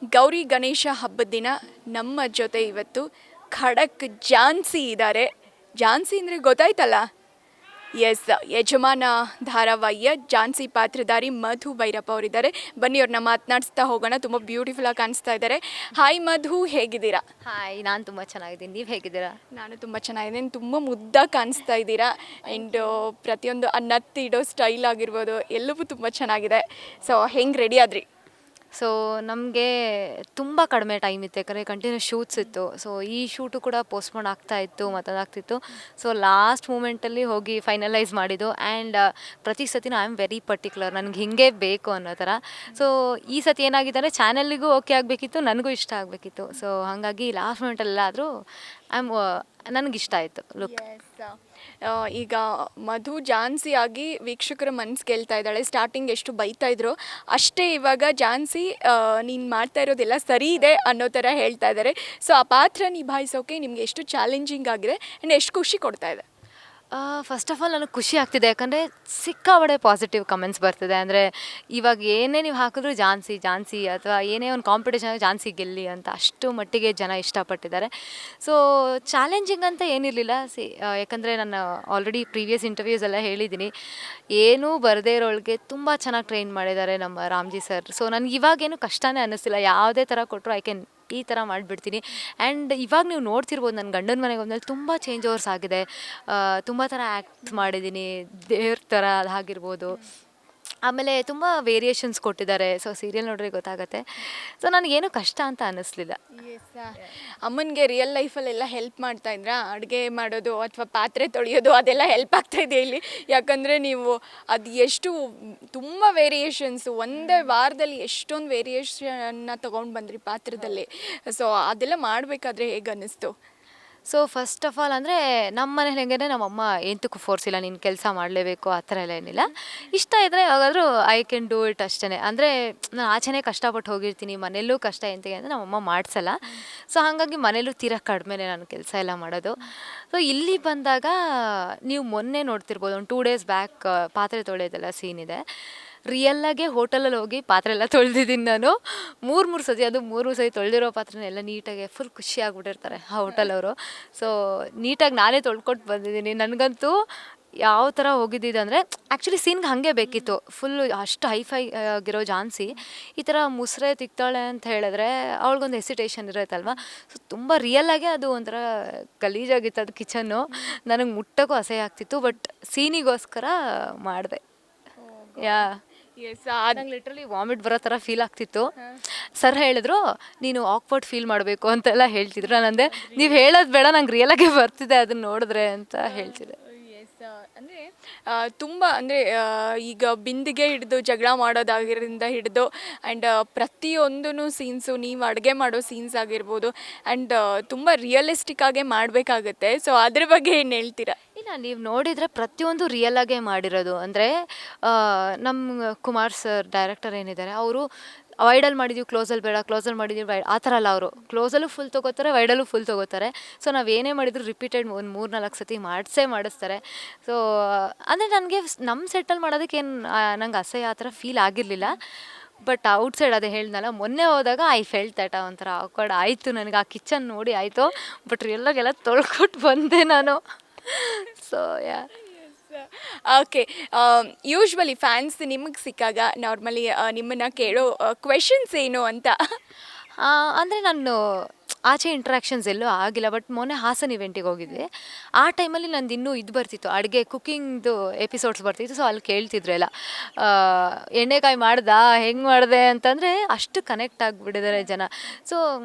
ಗೌರಿ ಗಣೇಶ ಹಬ್ಬದ ದಿನ ನಮ್ಮ ಜೊತೆ ಇವತ್ತು ಖಡಕ್ ಝಾನ್ಸಿ ಇದ್ದಾರೆ. ಝಾನ್ಸಿ ಅಂದರೆ ಗೊತ್ತಾಯ್ತಲ್ಲ? ಎಸ್, ಯಜಮಾನ ಧಾರಾವಾಹಿಯ ಝಾನ್ಸಿ ಪಾತ್ರಧಾರಿ ಮಧು ಭೈರಪ್ಪ ಅವರಿದ್ದಾರೆ. ಬನ್ನಿ ಅವ್ರನ್ನ ಮಾತನಾಡಿಸ್ತಾ ಹೋಗೋಣ. ತುಂಬ ಬ್ಯೂಟಿಫುಲ್ಲಾಗಿ ಕಾಣಿಸ್ತಾ ಇದ್ದಾರೆ. ಹಾಯ್ ಮಧು, ಹೇಗಿದ್ದೀರಾ? ಹಾಯ್, ನಾನು ತುಂಬ ಚೆನ್ನಾಗಿದ್ದೀನಿ. ನೀವು ಹೇಗಿದ್ದೀರಾ? ನಾನು ತುಂಬ ಚೆನ್ನಾಗಿದ್ದೀನಿ. ತುಂಬ ಮುದ್ದಾಗಿ ಕಾಣಿಸ್ತಾ ಇದ್ದೀರಾ. ಆ್ಯಂಡ್ ಪ್ರತಿಯೊಂದು ನತ್ತಿ ಇಡೋ ಸ್ಟೈಲ್ ಆಗಿರ್ಬೋದು ಎಲ್ಲವೂ ತುಂಬ ಚೆನ್ನಾಗಿದೆ. ಸೊ ಹೆಂಗೆ ರೆಡಿ ಆದ್ರಿ? ಸೊ ನಮಗೆ ತುಂಬ ಕಡಿಮೆ ಟೈಮ್ ಇತ್ತು, ಯಾಕಂದರೆ ಕಂಟಿನ್ಯೂಸ್ ಶೂಟ್ಸ್ ಇತ್ತು. ಸೊ ಈ ಶೂಟು ಕೂಡ ಪೋಸ್ಟ್ಪೋನ್ ಆಗ್ತಾ ಇತ್ತು, ಮತ್ತದಾಗ್ತಿತ್ತು. ಸೊ ಲಾಸ್ಟ್ ಮೂಮೆಂಟಲ್ಲಿ ಹೋಗಿ ಫೈನಲೈಸ್ ಮಾಡಿದ್ದು. ಆ್ಯಂಡ್ ಪ್ರತಿ ಸತಿನೂ ಐ ಆಮ್ ವೆರಿ ಪರ್ಟಿಕ್ಯುಲರ್, ನನಗೆ ಹಿಂಗೆ ಬೇಕು ಅನ್ನೋ ಥರ. ಸೊ ಈ ಸತಿ ಏನಾಗಿದೆ ಅಂದರೆ ಚಾನಲ್ಲಿಗೂ ಓಕೆ ಆಗಬೇಕಿತ್ತು, ನನಗೂ ಇಷ್ಟ ಆಗಬೇಕಿತ್ತು. ಸೊ ಹಾಗಾಗಿ ಲಾಸ್ಟ್ ಮೂಮೆಂಟಲ್ಲಾದರೂ ನನಗಿಷ್ಟ ಆಯಿತು ಲುಕ್. ಈಗ ಮಧು ಝಾನ್ಸಿ ಆಗಿ ವೀಕ್ಷಕರ ಮನಸ್ಸು ಗೆಲ್ತಾ ಇದ್ದಾಳೆ. ಸ್ಟಾರ್ಟಿಂಗ್ ಎಷ್ಟು ಬೈತಾ ಇದ್ರು ಅಷ್ಟೇ ಇವಾಗ ಝಾನ್ಸಿ ನೀನು ಮಾಡ್ತಾ ಇರೋದೆಲ್ಲ ಸರಿ ಇದೆ ಅನ್ನೋ ಥರ ಹೇಳ್ತಾ ಇದ್ದಾರೆ. ಸೊ ಆ ಪಾತ್ರ ನಿಭಾಯಿಸೋಕೆ ನಿಮಗೆ ಎಷ್ಟು ಚಾಲೆಂಜಿಂಗ್ ಆಗಿದೆ ಆ್ಯಂಡ್ ಎಷ್ಟು ಖುಷಿ ಕೊಡ್ತಾ ಇದೆ? ಫಸ್ಟ್ ಆಫ್ ಆಲ್ ನನಗೆ ಖುಷಿ ಆಗ್ತಿದೆ, ಯಾಕಂದರೆ ಸಿಕ್ಕಾಬಡೆ ಪಾಸಿಟಿವ್ ಕಮೆಂಟ್ಸ್ ಬರ್ತಿದೆ. ಅಂದರೆ ಇವಾಗ ಏನೇ ನೀವು ಹಾಕಿದ್ರು ಝಾನ್ಸಿ ಅಥವಾ ಏನೇ ಒಂದು ಕಾಂಪಿಟೇಷನ್ ಝಾನ್ಸಿ ಗೆಲ್ಲಿ ಅಂತ ಅಷ್ಟು ಮಟ್ಟಿಗೆ ಜನ ಇಷ್ಟಪಟ್ಟಿದ್ದಾರೆ. ಸೊ ಚಾಲೆಂಜಿಂಗ್ ಅಂತ ಏನಿರಲಿಲ್ಲ. ಯಾಕಂದರೆ ನಾನು ಆಲ್ರೆಡಿ ಪ್ರೀವಿಯಸ್ ಇಂಟರ್ವ್ಯೂಸ್ ಎಲ್ಲ ಹೇಳಿದ್ದೀನಿ, ಏನೂ ಬರದೇ ಇರೋಳಿಗೆ ತುಂಬ ಚೆನ್ನಾಗಿ ಟ್ರೈನ್ ಮಾಡಿದ್ದಾರೆ ನಮ್ಮ ರಾಮ್ಜಿ ಸರ್. ಸೊ ನನಗೆ ಇವಾಗೇನು ಕಷ್ಟನೇ ಅನ್ನಿಸ್ತಿಲ್ಲ. ಯಾವುದೇ ಥರ ಕೊಟ್ಟರು ಐ ಕ್ಯಾನ್ ಈ ಥರ ಮಾಡಿಬಿಡ್ತೀನಿ. ಆ್ಯಂಡ್ ಇವಾಗ ನೀವು ನೋಡ್ತಿರ್ಬೋದು, ನನ್ನ ಗಂಡನ ಮನೆಗೆ ಹೋದ್ಮೇಲೆ ತುಂಬ ಚೇಂಜ್ ಓವರ್ಸ್ ಆಗಿದೆ. ತುಂಬ ಥರ ಆ್ಯಕ್ಟ್ ಮಾಡಿದ್ದೀನಿ, ದೇವ್ರ ಥರ ಅದಾಗಿರ್ಬೋದು. ಆಮೇಲೆ ತುಂಬ ವೇರಿಯೇಷನ್ಸ್ ಕೊಟ್ಟಿದ್ದಾರೆ. ಸೊ ಸೀರಿಯಲ್ ನೋಡ್ರೆ ಗೊತ್ತಾಗುತ್ತೆ. ಸೊ ನನಗೇನು ಕಷ್ಟ ಅಂತ ಅನ್ನಿಸ್ಲಿಲ್ಲ. ಅಮ್ಮನಿಗೆ ರಿಯಲ್ ಲೈಫಲ್ಲೆಲ್ಲ ಹೆಲ್ಪ್ ಮಾಡ್ತಾ ಇದ್ರಾ? ಅಡುಗೆ ಮಾಡೋದು ಅಥವಾ ಪಾತ್ರೆ ತೊಳೆಯೋದು ಅದೆಲ್ಲ ಹೆಲ್ಪ್ ಆಗ್ತಾ ಇದೆ ಇಲ್ಲಿ? ಯಾಕಂದರೆ ನೀವು ಅದು ಎಷ್ಟು ತುಂಬ ವೇರಿಯೇಷನ್ಸು ಒಂದೇ ವಾರದಲ್ಲಿ ಎಷ್ಟೊಂದು ವೇರಿಯೇಷನ್ನ ತೊಗೊಂಡು ಬಂದ್ರಿ ಪಾತ್ರದಲ್ಲಿ. ಸೊ ಅದೆಲ್ಲ ಮಾಡಬೇಕಾದ್ರೆ ಹೇಗೆ ಅನ್ನಿಸ್ತು? ಸೊ ಫಸ್ಟ್ ಆಫ್ ಆಲ್ ಅಂದರೆ ನಮ್ಮ ಮನೇಲಿ ಹೆಂಗೆ, ನಮ್ಮಮ್ಮ ಎಂತಕ್ಕೂ ಫೋರ್ಸಿಲ್ಲ, ನೀನು ಕೆಲಸ ಮಾಡಲೇಬೇಕು ಆ ಥರ ಎಲ್ಲ ಏನಿಲ್ಲ. ಇಷ್ಟ ಇದ್ದರೆ ಯಾವಾಗಾದರೂ ಐ ಕ್ಯಾನ್ ಡೂ ಇಟ್ ಅಷ್ಟೇ. ಅಂದರೆ ನಾನು ಆಚೆನೇ ಕಷ್ಟಪಟ್ಟು ಹೋಗಿರ್ತೀನಿ, ಮನೆಯಲ್ಲೂ ಕಷ್ಟ ಎಂತಿಗೆ ಅಂದರೆ ನಮ್ಮಮ್ಮ ಮಾಡಿಸಲ್ಲ. ಸೊ ಹಾಗಾಗಿ ಮನೇಲೂ ತೀರಾ ಕಡಿಮೆನೇ ನಾನು ಕೆಲಸ ಎಲ್ಲ ಮಾಡೋದು. ಸೊ ಇಲ್ಲಿ ಬಂದಾಗ ನೀವು ಮೊನ್ನೆ ನೋಡ್ತಿರ್ಬೋದು, ಒಂದು 2 ಡೇಸ್ ಬ್ಯಾಕ್ ಪಾತ್ರೆ ತೊಳೆಯೋದೆಲ್ಲ ಸೀನ್ ಇದೆ. ರಿಯಲ್ಲಾಗೆ ಹೋಟೆಲಲ್ಲಿ ಹೋಗಿ ಪಾತ್ರೆ ಎಲ್ಲ ತೊಳೆದಿದ್ದೀನಿ ನಾನು 3 ಸತಿ. ಅದು 3 ಸತಿ ತೊಳೆದಿರೋ ಪಾತ್ರೆನೆಲ್ಲ ನೀಟಾಗಿ ಫುಲ್ ಖುಷಿಯಾಗ್ಬಿಟ್ಟಿರ್ತಾರೆ ಆ ಹೋಟೆಲವರು. ಸೊ ನೀಟಾಗಿ ನಾನೇ ತೊಳ್ಕೊಟ್ಟು ಬಂದಿದ್ದೀನಿ. ನನಗಂತೂ ಯಾವ ಥರ ಹೋಗಿದ್ದಿದ್ದು ಅಂದರೆ, ಆ್ಯಕ್ಚುಲಿ ಸೀನ್ಗೆ ಹಾಗೆ ಬೇಕಿತ್ತು. ಫುಲ್ಲು ಅಷ್ಟು ಹೈಫೈ ಆಗಿರೋ ಝಾನ್ಸಿ ಈ ಥರ ಮುಸ್ರೆ ತಿಕ್ತಾಳೆ ಅಂತ ಹೇಳಿದ್ರೆ ಅವಳಿಗೊಂದು ಹೆಸಿಟೇಷನ್ ಇರುತ್ತಲ್ವ. ಸೊ ತುಂಬ ರಿಯಲ್ಲಾಗೆ ಅದು ಒಂಥರ ಗಲೀಜಾಗಿತ್ತು ಅದು ಕಿಚನ್ನು. ನನಗೆ ಮುಟ್ಟೋಕ್ಕೂ ಅಸಹ್ಯ ಆಗ್ತಿತ್ತು. ಬಟ್ ಸೀನಿಗೋಸ್ಕರ ಮಾಡಿದೆ. ಯಾ ನಂಗೆ ಲಿಟ್ರಲಿ ವಾಮಿಟ್ ಬರೋ ಥರ ಫೀಲ್ ಆಗ್ತಿತ್ತು. ಸರ್ ಹೇಳಿದ್ರು, ನೀನು ಆಕ್ವರ್ಡ್ ಫೀಲ್ ಮಾಡಬೇಕು ಅಂತೆಲ್ಲ ಹೇಳ್ತಿದ್ರು. ನಾನಂದೆ, ನೀವು ಹೇಳೋದು ಬೇಡ, ನಂಗೆ ರಿಯಲಾಗೆ ಬರ್ತಿದೆ ಅದನ್ನ ನೋಡಿದ್ರೆ ಅಂತ ಹೇಳ್ತಿದ್ದೆ. ಅಂದರೆ ತುಂಬ ಅಂದರೆ ಈಗ ಬಿಂದಿಗೆ ಹಿಡಿದು ಜಗಳ ಮಾಡೋದಾಗಿರಿಂದ ಹಿಡಿದು ಆ್ಯಂಡ್ ಪ್ರತಿಯೊಂದೂ ಸೀನ್ಸು, ನೀವು ಅಡುಗೆ ಮಾಡೋ ಸೀನ್ಸ್ ಆಗಿರ್ಬೋದು ಆ್ಯಂಡ್ ತುಂಬ ರಿಯಲಿಸ್ಟಿಕ್ಕಾಗೆ ಮಾಡಬೇಕಾಗತ್ತೆ. ಸೊ ಅದ್ರ ಬಗ್ಗೆ ಏನು ಹೇಳ್ತೀರಾ? ಇಲ್ಲ, ನೀವು ನೋಡಿದರೆ ಪ್ರತಿಯೊಂದು ರಿಯಲಾಗೇ ಮಾಡಿರೋದು. ಅಂದರೆ ನಮ್ಮ ಕುಮಾರ್ ಸರ್ ಡೈರೆಕ್ಟರ್ ಏನಿದ್ದಾರೆ, ಅವರು ವೈಡಲ್ಲಿ ಮಾಡಿದ್ದೀವಿ, ಕ್ಲೋಸಲ್ಲಿ ಬೇಡ, ಕ್ಲೋಸಲ್ಲಿ ಮಾಡಿದ್ದೀವಿ ಆ ಥರ ಅಲ್ಲ. ಅವರು ಕ್ಲೋಸಲ್ಲೂ ಫುಲ್ ತೊಗೋತಾರೆ, ವೈಡಲ್ಲೂ ಫುಲ್ ತೊಗೋತಾರೆ. ಸೊ ನಾವು ಏನೇ ಮಾಡಿದ್ರು ರಿಪೀಟೆಡ್ ಒಂದು 3-4 ಸತಿ ಮಾಡಿಸ್ತಾರೆ. ಸೊ ಅಂದರೆ ನನಗೆ ನಮ್ಮ ಸೆಟ್ಟಲ್ಲಿ ಮಾಡೋದಕ್ಕೇನು ನಂಗೆ ಅಸಹ್ಯ ಆ ಥರ ಫೀಲ್ ಆಗಿರಲಿಲ್ಲ. ಬಟ್ ಔಟ್ಸೈಡ್ ಅದೇ ಹೇಳ್ದಲ್ಲ, ಮೊನ್ನೆ ಹೋದಾಗ ಐ ಫೆಲ್ಟ್ ದ್ಯಾಟ್ ಒಂಥರ ಆಕ್ವರ್ಡ್ ಆಯಿತು ನನಗೆ. ಆ ಕಿಚನ್ ನೋಡಿ ಆಯಿತು. ಬಟ್ ರಿಯಲ್ಲಾಗೆಲ್ಲ ತೊಳ್ಕೊಟ್ಟು ಬಂದೆ ನಾನು. So yeah okay, usually fans ನಿಮಗೆ ಸಿಕ್ಕಾಗ ನಾರ್ಮಲಿ ನಿಮ್ಮನ್ನು ಕೇಳೋ ಕ್ವೆಶನ್ಸ್ ಏನು ಅಂತ? ಅಂದರೆ ನಾನು ಆಚೆ ಇಂಟ್ರ್ಯಾಕ್ಷನ್ಸ್ ಎಲ್ಲೂ ಆಗಿಲ್ಲ. ಬಟ್ ಮೊನ್ನೆ ಹಾಸನ್ ಇವೆಂಟಿಗೆ ಹೋಗಿದ್ದೆ. ಆ ಟೈಮಲ್ಲಿ ನಂದು ಇನ್ನೂ ಇದು ಬರ್ತಿತ್ತು, ಅಡುಗೆ ಕುಕ್ಕಿಂಗ್ದು ಎಪಿಸೋಡ್ಸ್ ಬರ್ತಿತ್ತು. ಸೊ ಅಲ್ಲಿ ಕೇಳ್ತಿದ್ರು ಎಲ್ಲ, ಎಣ್ಣೆಕಾಯಿ ಮಾಡ್ದಾ, ಹೆಂಗೆ ಮಾಡಿದೆ ಅಂತಂದರೆ ಅಷ್ಟು ಕನೆಕ್ಟ್ ಆಗಿಬಿಟ್ಟಿದ್ದಾರೆ ಜನ. ಸೊ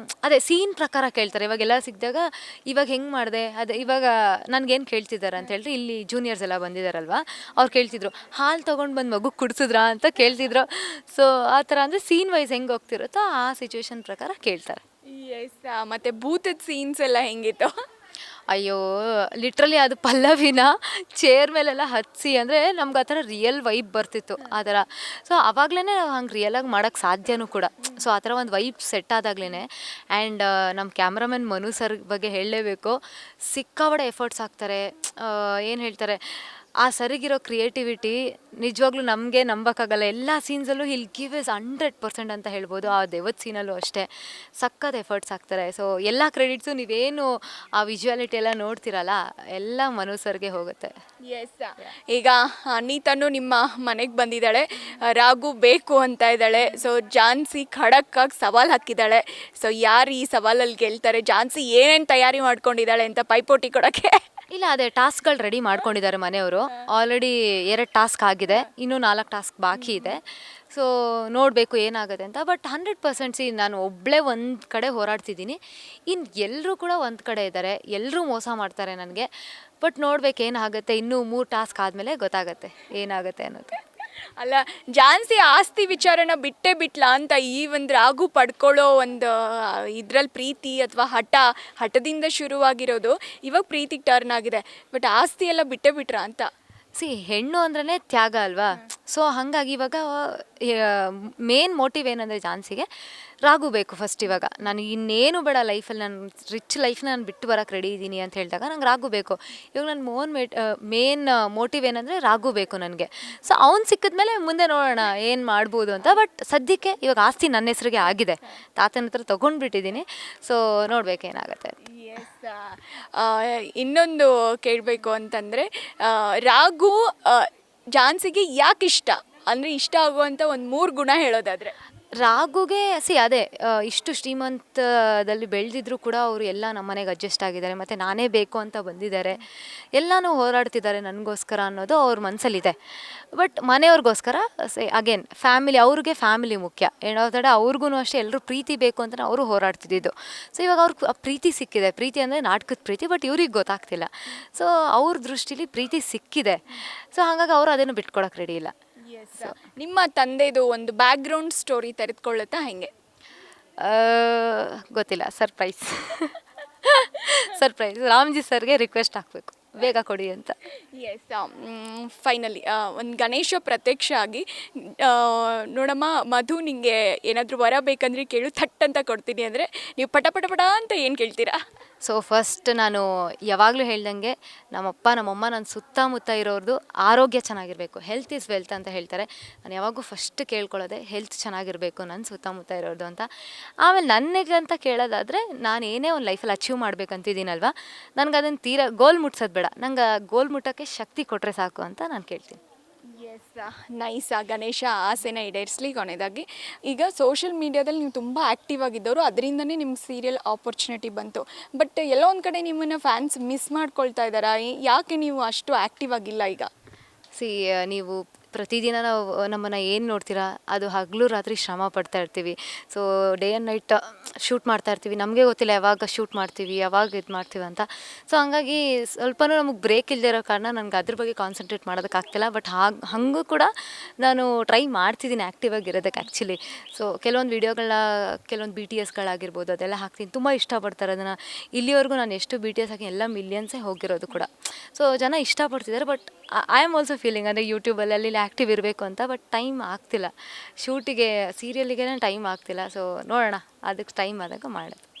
ಅದೇ ಸೀನ್ ಪ್ರಕಾರ ಕೇಳ್ತಾರೆ. ಇವಾಗೆಲ್ಲ ಸಿಕ್ಕಿದಾಗ ಇವಾಗ ಹೆಂಗೆ ಮಾಡಿದೆ, ಅದೇ ಇವಾಗ ನನಗೇನು ಕೇಳ್ತಿದ್ದಾರೆ ಅಂತ ಹೇಳಿದ್ರೆ, ಇಲ್ಲಿ ಜೂನಿಯರ್ಸ್ ಎಲ್ಲ ಬಂದಿದ್ದಾರಲ್ವ, ಅವ್ರು ಕೇಳ್ತಿದ್ರು, ಹಾಲು ತೊಗೊಂಡು ಬಂದು ಮಗು ಕುಡಿಸಿದ್ರಾ ಅಂತ ಕೇಳ್ತಿದ್ರು. ಸೊ ಆ ಥರ ಅಂದರೆ ಸೀನ್ ವೈಸ್ ಹೆಂಗೆ ಹೋಗ್ತಿರುತ್ತೋ ಆ ಸಿಚುವೇಶನ್ ಪ್ರಕಾರ ಕೇಳ್ತಾರೆ. ಎಸ್, ಮತ್ತು ಭೂತದ ಸೀನ್ಸ್ ಎಲ್ಲ ಹೆಂಗಿತ್ತು? ಅಯ್ಯೋ, ಲಿಟ್ರಲಿ ಅದು ಪಲ್ಲವಿನ ಚೇರ್ ಮೇಲೆಲ್ಲ ಹತ್ತಿಸಿ, ಅಂದರೆ ನಮ್ಗೆ ಆ ಥರ ರಿಯಲ್ ವೈಬ್ ಬರ್ತಿತ್ತು ಆ ಥರ. ಸೊ ಆವಾಗಲೇ ನಾವು ಹಂಗೆ ರಿಯಲಾಗಿ ಮಾಡೋಕ್ಕೆ ಸಾಧ್ಯನೂ ಕೂಡ. ಸೊ ಆ ಥರ ಒಂದು ವೈಬ್ ಸೆಟ್ ಆದಾಗಲೇ. ಆ್ಯಂಡ್ ನಮ್ಮ ಕ್ಯಾಮ್ರಾಮನ್ ಮನು ಸರ್ ಬಗ್ಗೆ ಹೇಳಲೇಬೇಕು. ಸಿಕ್ಕಾಬಡೆ ಎಫರ್ಟ್ಸ್ ಹಾಕ್ತಾರೆ. ಏನು ಹೇಳ್ತಾರೆ, ಆ ಸರಿಗಿರೋ ಕ್ರಿಯೇಟಿವಿಟಿ ನಿಜವಾಗ್ಲೂ ನಮಗೆ ನಂಬಕ್ಕಾಗಲ್ಲ. ಎಲ್ಲ ಸೀನ್ಸಲ್ಲೂ ಹಿಲ್ ಗಿವ್ ಇಸ್ 100% ಅಂತ ಹೇಳ್ಬೋದು. ಆ ದೆವ್ವದ ಸೀನಲ್ಲೂ ಅಷ್ಟೇ ಸಖತ್ ಎಫರ್ಟ್ಸ್ ಹಾಕ್ತಾರೆ. ಸೊ ಎಲ್ಲ ಕ್ರೆಡಿಟ್ಸು ನೀವೇನು ಆ ವಿಜುವಾಲಿಟಿ ಎಲ್ಲ ನೋಡ್ತಿರಲ್ಲ ಎಲ್ಲ ಮನು ಸರ್ಗೆ ಹೋಗುತ್ತೆ. ಎಸ್, ಈಗ ಅನೀತನು ನಿಮ್ಮ ಮನೆಗೆ ಬಂದಿದ್ದಾಳೆ, ರಾಘು ಬೇಕು ಅಂತ ಇದ್ದಾಳೆ. ಸೊ ಝಾನ್ಸಿ ಖಡಕ್ಕಾಗಿ ಸವಾಲು ಹಾಕಿದ್ದಾಳೆ. ಸೊ ಯಾರು ಈ ಸವಾಲಲ್ಲಿ ಗೆಲ್ತಾರೆ, ಝಾನ್ಸಿ ಏನೇನು ತಯಾರಿ ಮಾಡ್ಕೊಂಡಿದ್ದಾಳೆ ಅಂತ ಪೈಪೋಟಿ ಕೊಡೋಕ್ಕೆ? ಇಲ್ಲ, ಅದೇ ಟಾಸ್ಕ್ಗಳು ರೆಡಿ ಮಾಡ್ಕೊಂಡಿದ್ದಾರೆ ಮನೆಯವರು. ಆಲ್ರೆಡಿ 2 ಟಾಸ್ಕ್ ಆಗಿದೆ, ಇನ್ನೂ 4 ಟಾಸ್ಕ್ ಬಾಕಿ ಇದೆ. ಸೊ ನೋಡಬೇಕು ಏನಾಗುತ್ತೆ ಅಂತ. ಬಟ್ 100% ನಾನು ಒಬ್ಬಳೇ ಒಂದು ಕಡೆ ಹೋರಾಡ್ತಿದ್ದೀನಿ, ಇನ್ನು ಎಲ್ಲರೂ ಕೂಡ ಒಂದು ಕಡೆ ಇದ್ದಾರೆ, ಎಲ್ಲರೂ ಮೋಸ ಮಾಡ್ತಾರೆ ನನಗೆ. ಬಟ್ ನೋಡ್ಬೇಕು ಏನಾಗುತ್ತೆ. ಇನ್ನೂ 3 ಟಾಸ್ಕ್ ಆದಮೇಲೆ ಗೊತ್ತಾಗುತ್ತೆ ಏನಾಗುತ್ತೆ ಅನ್ನೋದು. ಅಲ್ಲ, ಝಾನ್ಸಿ ಆಸ್ತಿ ವಿಚಾರನ ಬಿಟ್ಟೇ ಬಿಟ್ಲಾ ಅಂತ ಈ ಒಂದು ರಾಘು ಪಡ್ಕೊಳ್ಳೋ ಒಂದು ಇದ್ರಲ್ಲಿ ಪ್ರೀತಿ ಅಥವಾ ಹಠದಿಂದ ಶುರುವಾಗಿರೋದು ಇವಾಗ ಪ್ರೀತಿಗೆ ಟರ್ನ್ ಆಗಿದೆ. ಬಟ್ ಆಸ್ತಿ ಎಲ್ಲ ಬಿಟ್ಟೇ ಬಿಟ್ರಾ ಅಂತ. ಹೆಣ್ಣು ಅಂದ್ರೇ ತ್ಯಾಗ ಅಲ್ವಾ. ಸೊ ಹಾಗಾಗಿ ಇವಾಗ ಮೇನ್ ಮೋಟಿವ್ ಏನಂದರೆ ಝಾನ್ಸಿಗೆ ರಾಘು ಬೇಕು ಫಸ್ಟ್. ಇವಾಗ ನಾನು ಇನ್ನೇನು ಬೇಡ ಲೈಫಲ್ಲಿ, ನಾನು ರಿಚ್ ಲೈಫ್ನ ನಾನು ಬಿಟ್ಟು ಬರೋಕ್ಕೆ ರೆಡಿ ಇದ್ದೀನಿ ಅಂತ ಹೇಳಿದಾಗ ನಂಗೆ ರಾಘು ಬೇಕು. ಇವಾಗ ನನ್ನ ಮೇನ್ ಮೋಟಿವ್ ಏನಂದರೆ ರಾಘು ಬೇಕು ನನಗೆ. ಸೊ ಅವ್ನು ಸಿಕ್ಕಿದ್ಮೇಲೆ ಮುಂದೆ ನೋಡೋಣ ಏನು ಮಾಡ್ಬೋದು ಅಂತ. ಬಟ್ ಸದ್ಯಕ್ಕೆ ಇವಾಗ ಆಸ್ತಿ ನನ್ನ ಹೆಸ್ರಿಗೆ ಆಗಿದೆ, ತಾತನ ಹತ್ರ ತೊಗೊಂಡ್ಬಿಟ್ಟಿದ್ದೀನಿ. ಸೊ ನೋಡ್ಬೇಕು ಏನಾಗುತ್ತೆ ಅಂತ. ಎಸ್, ಇನ್ನೊಂದು ಕೇಳಬೇಕು ಅಂತಂದರೆ, ರಾಘು ಝಾನ್ಸಿಗೆ ಯಾಕೆ ಇಷ್ಟ ಅಂದರೆ, ಇಷ್ಟ ಆಗುವಂಥ ಒಂದು 3 ಗುಣ ಹೇಳೋದಾದರೆ? ರಾಘುಗೆ ಅದೇ ಇಷ್ಟು ಶ್ರೀಮಂತದಲ್ಲಿ ಬೆಳೆದಿದ್ರು ಕೂಡ ಅವರು ಎಲ್ಲ ನಮ್ಮ ಮನೆಗೆ ಅಡ್ಜಸ್ಟ್ ಆಗಿದ್ದಾರೆ. ಮತ್ತು ನಾನೇ ಬೇಕು ಅಂತ ಬಂದಿದ್ದಾರೆ, ಎಲ್ಲನೂ ಹೋರಾಡ್ತಿದ್ದಾರೆ ನನಗೋಸ್ಕರ ಅನ್ನೋದು ಅವ್ರ ಮನಸ್ಸಲ್ಲಿದೆ. ಬಟ್ ಮನೆಯವ್ರಿಗೋಸ್ಕರ ಅಗೇನ್ ಅವ್ರಿಗೆ ಫ್ಯಾಮಿಲಿ ಮುಖ್ಯ. ಏನೋದಡೆ ಅವ್ರಿಗೂ ಅಷ್ಟೇ ಎಲ್ಲರೂ ಪ್ರೀತಿ ಬೇಕು ಅಂತ ಅವರು ಹೋರಾಡ್ತಿದ್ದು. ಸೊ ಇವಾಗ ಅವ್ರಿಗೆ ಆ ಪ್ರೀತಿ ಸಿಕ್ಕಿದೆ. ಪ್ರೀತಿ ಅಂದರೆ ನಾಟಕದ ಪ್ರೀತಿ, ಬಟ್ ಇವ್ರಿಗೆ ಗೊತ್ತಾಗ್ತಿಲ್ಲ. ಸೊ ಅವ್ರ ದೃಷ್ಟಿಲಿ ಪ್ರೀತಿ ಸಿಕ್ಕಿದೆ. ಸೊ ಹಾಗಾಗಿ ಅವರು ಅದನ್ನು ಬಿಟ್ಕೊಡಕ್ಕೆ ರೆಡಿ ಇಲ್ಲ. ನಿಮ್ಮ ತಂದೆದು ಒಂದು ಬ್ಯಾಕ್ಗ್ರೌಂಡ್ ಸ್ಟೋರಿ ತೆರೆದುಕೊಳ್ಳುತ್ತಾ ಹೆಂಗೆ? ಗೊತ್ತಿಲ್ಲ, ಸರ್ಪ್ರೈಸ್. ರಾಮ್ಜಿ ಸರ್ಗೆ ರಿಕ್ವೆಸ್ಟ್ ಹಾಕಬೇಕು, ಬೇಗ ಕೊಡಿ ಅಂತ. ಎಸ್, ಫೈನಲಿ ಒಂದು ಗಣೇಶ ಪ್ರತ್ಯಕ್ಷ ಆಗಿ, ನೋಡಮ್ಮ ಮಧು, ನಿಂಗೆ ಏನಾದರೂ ವರ ಬೇಕಂದ್ರೆ ಕೇಳು, ಥಟ್ ಅಂತ ಕೊಡ್ತೀನಿ ಅಂದರೆ ನೀವು ಪಟ ಪಟ ಪಟ ಅಂತ ಏನು ಕೇಳ್ತೀರಾ? ಸೊ ಫಸ್ಟ್ ನಾನು ಯಾವಾಗಲೂ ಹೇಳ್ದಂಗೆ ನಮ್ಮಪ್ಪ ನಮ್ಮಮ್ಮ ನನ್ನ ಸುತ್ತಮುತ್ತ ಇರೋರ್ದು ಆರೋಗ್ಯ ಚೆನ್ನಾಗಿರಬೇಕು. ಹೆಲ್ತ್ ಈಸ್ ವೆಲ್ತ್ ಅಂತ ಹೇಳ್ತಾರೆ. ನಾನು ಯಾವಾಗೂ ಫಸ್ಟ್ ಕೇಳ್ಕೊಳ್ಳೋದೆ ಹೆಲ್ತ್ ಚೆನ್ನಾಗಿರಬೇಕು ನನ್ನ ಸುತ್ತಮುತ್ತ ಇರೋದು ಅಂತ. ಆಮೇಲೆ ನನಗಂತ ಕೇಳೋದಾದರೆ, ನಾನು ಏನೇ ಒಂದು ಲೈಫಲ್ಲಿ ಅಚೀವ್ ಮಾಡ್ಬೇಕಂತಿದ್ದೀನಲ್ವ, ನನಗೆ ಅದನ್ನು ತೀರಾ ಗೋಲ್ ಮುಟ್ಸೋದು ಬೇಡ, ನಂಗೆ ಗೋಲ್ ಮುಟ್ಟೋಕ್ಕೆ ಶಕ್ತಿ ಕೊಟ್ಟರೆ ಸಾಕು ಅಂತ ನಾನು ಕೇಳ್ತೀನಿ. Yes, nice. ಗಣೇಶ ಆಸೆನ ಈಡೇರಿಸಲಿ. ಕೊನೆಯದಾಗಿ, ಈಗ ಸೋಷಿಯಲ್ ಮೀಡಿಯಾದಲ್ಲಿ ನೀವು ತುಂಬ ಆ್ಯಕ್ಟಿವ್ ಆಗಿದ್ದವರು, ಅದರಿಂದನೇ ನಿಮ್ಗೆ ಸೀರಿಯಲ್ ಆಪರ್ಚುನಿಟಿ ಬಂತು. ಬಟ್ ಎಲ್ಲೋ ಒಂದು ಕಡೆ ನಿಮ್ಮನ್ನು ಫ್ಯಾನ್ಸ್ ಮಿಸ್ ಮಾಡ್ಕೊಳ್ತಾ ಇದ್ದಾರಾ? ಯಾಕೆ ನೀವು ಅಷ್ಟು ಆ್ಯಕ್ಟಿವ್ ಆಗಿಲ್ಲ ಈಗ? ನೀವು ಪ್ರತಿದಿನ ನಾವು ನಮ್ಮನ್ನು ಏನು ನೋಡ್ತೀರಾ, ಅದು ಹಗಲು ರಾತ್ರಿ ಶ್ರಮ ಪಡ್ತಾ ಇರ್ತೀವಿ. So day and night shoot ಮಾಡ್ತಾ ಇರ್ತೀವಿ. ನಮಗೆ ಗೊತ್ತಿಲ್ಲ ಯಾವಾಗ ಶೂಟ್ ಮಾಡ್ತೀವಿ, ಯಾವಾಗ ಇದು ಮಾಡ್ತೀವಿ ಅಂತ. ಸೊ ಹಂಗಾಗಿ ಸ್ವಲ್ಪನೂ ನಮಗೆ ಬ್ರೇಕ್ ಇಲ್ಲದೆ ಇರೋ ಕಾರಣ ನನಗೆ ಅದ್ರ ಬಗ್ಗೆ ಕಾನ್ಸಂಟ್ರೇಟ್ ಮಾಡೋದಕ್ಕಾಗ್ತಿಲ್ಲ. ಬಟ್ ಹಾಗೂ ಕೂಡ ನಾನು ಟ್ರೈ ಮಾಡ್ತಿದ್ದೀನಿ ಆ್ಯಕ್ಟಿವ್ ಆಗಿರೋದಕ್ಕೆ ಆ್ಯಕ್ಚುಲಿ. ಸೊ ಕೆಲವೊಂದು ವೀಡಿಯೋಗಳನ್ನ, ಕೆಲವೊಂದು BTSಗಳಾಗಿರ್ಬೋದು, ಅದೆಲ್ಲ ಹಾಕ್ತೀನಿ. ತುಂಬ ಇಷ್ಟಪಡ್ತಾರೆ ಅದನ್ನು. ಇಲ್ಲಿವರೆಗೂ ನಾನು ಎಷ್ಟು BTS ಹಾಕಿ ಎಲ್ಲ ಮಿಲಿಯನ್ಸೇ ಹೋಗಿರೋದು ಕೂಡ. ಸೊ ಜನ ಇಷ್ಟಪಡ್ತಿದ್ದಾರೆ. But I am also feeling ಅಂದರೆ ಯೂಟ್ಯೂಬಲ್ಲಿ ಅಲ್ಲಿ ಆ್ಯಕ್ಟಿವ್ ಇರಬೇಕು ಅಂತ. ಬಟ್ ಟೈಮ್ ಆಗ್ತಿಲ್ಲ, ಶೂಟಿಗೆ ಸೀರಿಯಲಿಗೆ ಟೈಮ್ ಆಗ್ತಿಲ್ಲ. ಸೊ ನೋಡೋಣ, ಅದಕ್ಕೆ ಟೈಮ್ ಆದಾಗ ಮಾಡೋದು.